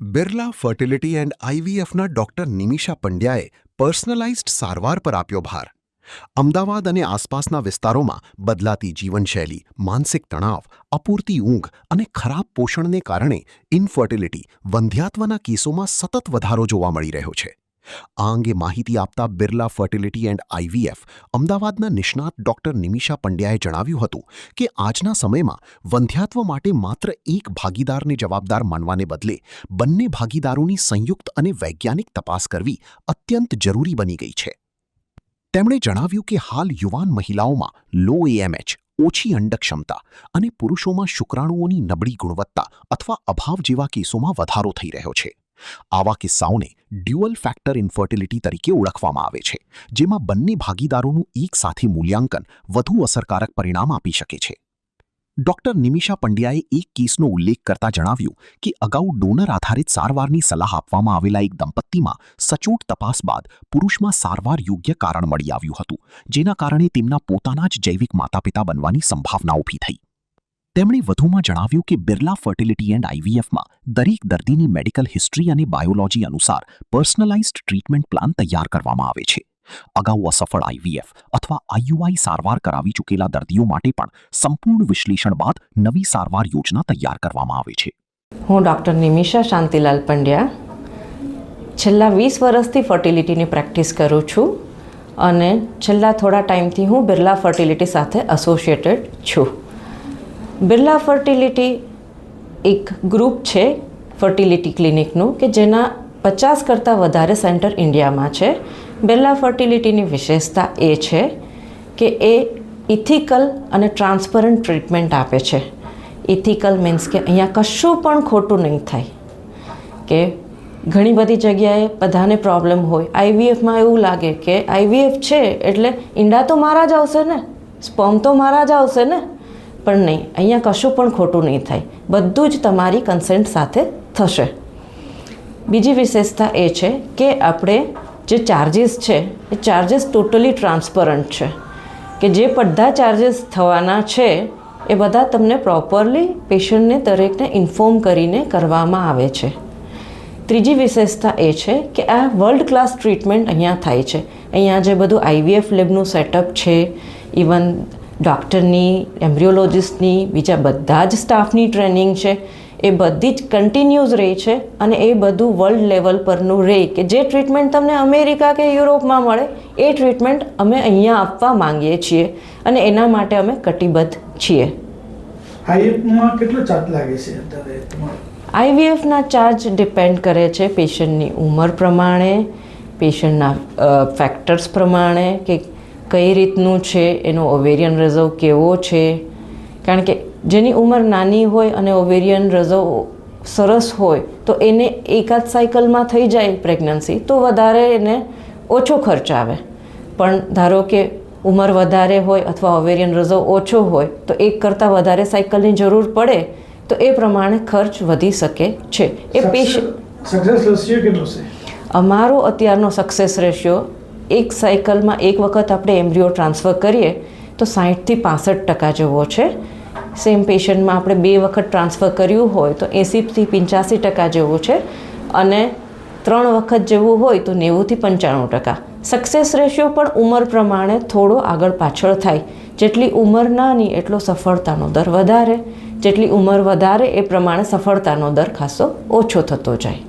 Birla fertility and આઈવીએફના doctor Nimisha પંડ્યાએ personalised સારવાર પર આપ્યો ભાર. અમદાવાદ અને આસપાસના વિસ્તારોમાં બદલાતી જીવનશૈલી, માનસિક તણાવ, અપૂરતી ઊંઘ અને ખરાબ પોષણને કારણે ઇન્ફર્ટિલિટી, વંધ્યાત્વના કેસોમાં સતત વધારો જોવા મળી રહ્યો છે. આ અંગે માહિતી આપતા બિરલા ફર્ટિલિટી એન્ડ આઈવીએફ અમદાવાદના નિષ્ણાત ડોક્ટર નિમિષા પંડ્યાએ જણાવ્યું હતું કે આજના સમયમાં વંધ્યાત્વ માટે માત્ર એક ભાગીદારને જવાબદાર માનવાને બદલે બંને ભાગીદારોની સંયુક્ત અને વૈજ્ઞાનિક તપાસ કરવી અત્યંત જરૂરી બની ગઈ છે. તેમણે જણાવ્યું કે હાલ યુવાન મહિલાઓમાં લો એએમએચ, ઓછી અંડક્ષમતા અને પુરુષોમાં શુક્રાણુઓની નબળી ગુણવત્તા અથવા અભાવ જેવા કેસોમાં વધારો થઈ રહ્યો છે. આવા કિસ્સાઓને ડ્યુઅલ ફેક્ટર ઇન્ફર્ટિલિટી તરીકે ઓળખવામાં આવે છે, જેમાં બંને ભાગીદારોનું એકસાથે મૂલ્યાંકન વધુ અસરકારક પરિણામ આપી શકે છે. ડોક્ટર નિમિષા પંડ્યાએ એક કેસનો ઉલ્લેખ કરતા જણાવ્યું કે અગાઉ ડોનર આધારિત સારવારની સલાહ આપવામાં આવેલા એક દંપતીમાં સચોટ તપાસ બાદ પુરુષમાં સારવાર યોગ્ય કારણ મળી આવ્યું હતું, જેના કારણે તેમના પોતાના જ જૈવિક માતાપિતા બનવાની સંભાવના ઊભી થઈ. તેમણે વધુમાં જણાવ્યું કે બિરલા ફર્ટિલિટી એન્ડ આઈવીએફમાં દરેક દર્દીની મેડિકલ હિસ્ટ્રી અને બાયોલોજી અનુસાર પર્સનલાઇઝ્ડ ટ્રીટમેન્ટ પ્લાન તૈયાર કરવામાં આવે છે. અગાઉ અસફળ આઈવીએફ અથવા આઈયુઆઈ સારવાર કરાવી ચૂકેલા દર્દીઓ માટે પણ સંપૂર્ણ વિશ્લેષણ બાદ નવી સારવાર યોજના તૈયાર કરવામાં આવે છે. હું ડૉક્ટર નિમિષા શાંતિલાલ પંડ્યા છેલ્લા 20 વર્ષથી ફર્ટિલિટીની પ્રેક્ટિસ કરું છું અને છેલ્લા થોડા ટાઈમથી હું બિરલા ફર્ટિલિટી સાથે એસોસિએટેડ છું. બિરલા ફર્ટિલિટી એક ગ્રુપ છે ફર્ટિલિટી ક્લિનિકનું કે જેના 50 કરતાં વધારે સેન્ટર ઇન્ડિયામાં છે. બિરલા ફર્ટિલિટીની વિશેષતા એ છે કે એ ઇથિકલ અને ટ્રાન્સપરન્ટ ટ્રીટમેન્ટ આપે છે. ઇથિકલ મીન્સ કે અહીંયા કશું પણ ખોટું નહીં થાય. કે ઘણી બધી જગ્યાએ બધાને પ્રોબ્લેમ હોય. આઈવીએફમાં એવું લાગે કે આઈવીએફ છે એટલે ઈંડા તો મારા જ આવશે ને, સ્પર્મ તો મારા જ આવશે ને, પણ નહીં, અહીંયા કશું પણ ખોટું નહીં થાય. બધું જ તમારી કન્સેન્ટ સાથે થશે. બીજી વિશેષતા એ છે કે આપણે જે ચાર્જીસ છે એ ચાર્જીસ ટોટલી ટ્રાન્સપરન્ટ છે, કે જે બધા ચાર્જીસ થવાના છે એ બધા તમને પ્રોપરલી પેશન્ટને દરેકને ઇન્ફોર્મ કરીને કરવામાં આવે છે. ત્રીજી વિશેષતા એ છે કે આ વર્લ્ડ ક્લાસ ટ્રીટમેન્ટ અહીંયા થાય છે. અહીંયા જે બધું આઈવીએફ લેબનું સેટઅપ છે, ઇવન ડૉક્ટરની, એમ્બ્રિયોલોજિસ્ટની, બીજા બધા જ સ્ટાફની ટ્રેનિંગ છે, એ બધી જ કન્ટિન્યુઅસ રહે છે અને એ બધું વર્લ્ડ લેવલ પરનું રહે કે જે ટ્રીટમેન્ટ તમને અમેરિકા કે યુરોપમાં મળે એ ટ્રીટમેન્ટ અમે અહીંયા આપવા માંગીએ છીએ અને એના માટે અમે કટિબદ્ધ છીએ. આઈવીએફમાં કેટલો ચાર્જ લાગે છે અત્યારે? આઈવીએફના ચાર્જ ડિપેન્ડ કરે છે પેશન્ટની ઉંમર પ્રમાણે, પેશન્ટના ફેક્ટર્સ પ્રમાણે કે કઈ રીતનું છે, એનો ઓવેરિયન રિઝર્વ કેવો છે. કારણ કે જેની ઉંમર નાની હોય અને ઓવેરિયન રિઝર્વ સરસ હોય તો એને એકાદ સાયકલમાં થઈ જાય પ્રેગ્નન્સી તો વધારે એને ઓછો ખર્ચ આવે. પણ ધારો કે ઉંમર વધારે હોય અથવા ઓવેરિયન રિઝર્વ ઓછો હોય તો એક કરતાં વધારે સાયકલની જરૂર પડે તો એ પ્રમાણે ખર્ચ વધી શકે છે. એ સક્સેસ રેશિયો કેટલો છે? અમારો અત્યારનો સક્સેસ રેશિયો એક સાયકલમાં એક વખત આપણે એમ્બ્રિયો ટ્રાન્સફર કરીએ તો 60થી 65% જેવો છે. સેમ પેશન્ટમાં આપણે 2 વખત ટ્રાન્સફર કર્યું હોય તો 80થી 85% જેવું છે અને 3 વખત જેવું હોય તો 90થી 95%. સક્સેસ રેશિયો પણ ઉંમર પ્રમાણે થોડો આગળ પાછળ થાય. જેટલી ઉંમર નાની એટલો સફળતાનો દર વધારે, જેટલી ઉંમર વધારે એ પ્રમાણે સફળતાનો દર ખાસો ઓછો થતો જાય.